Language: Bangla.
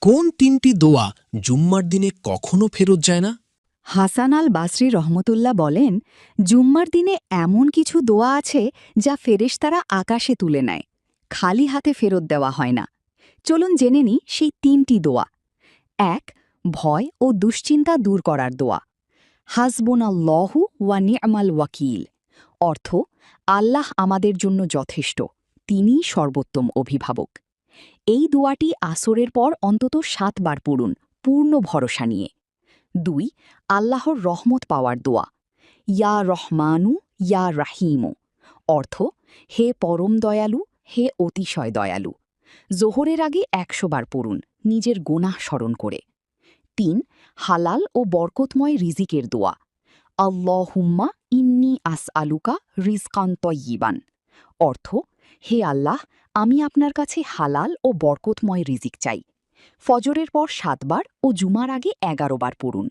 কোন তিনটি দোয়া জুম্মার দিনে কখনো ফেরত যায় না? হাসান আল বাসরি রহমতুল্লাহ বলেন, জুম্মার দিনে এমন কিছু দোয়া আছে যা ফেরেশতারা আকাশে তুলে নেয়, খালি হাতে ফেরত দেওয়া হয় না। চলুন জেনে নিই সেই তিনটি দোয়া। ১. ভয় ও দুশ্চিন্তা দূর করার দোয়া। হাসবুনাল্লাহু ওয়া নি'মাল ওয়াকিল। অর্থ, আল্লাহ আমাদের জন্য যথেষ্ট, তিনিই সর্বোত্তম অভিভাবক। এই দোয়াটি আসরের পর অন্তত ৭ বার পড়ুন, পূর্ণ ভরসা নিয়ে। ২. আল্লাহর রহমত পাওয়ার দোয়া। ইয়া রহমানু ইয়া রাহিমু। অর্থ, হে পরম দয়ালু, হে অতিশয় দয়ালু। জোহরের আগে ১০০ বার পড়ুন, নিজের গোনাহ স্মরণ করে। ৩. হালাল ও বরকতময় রিজিকের দোয়া। আল্লাহুম্মা ইন্নি আসআলুকা রিজকান তয়্যিবান। অর্থ, হে আল্লাহ, আমি আপনার কাছে হালাল ও বরকতময় রিজিক চাই। ফজরের পর ৭ বার ও জুমার আগে ১১ বার পড়ুন।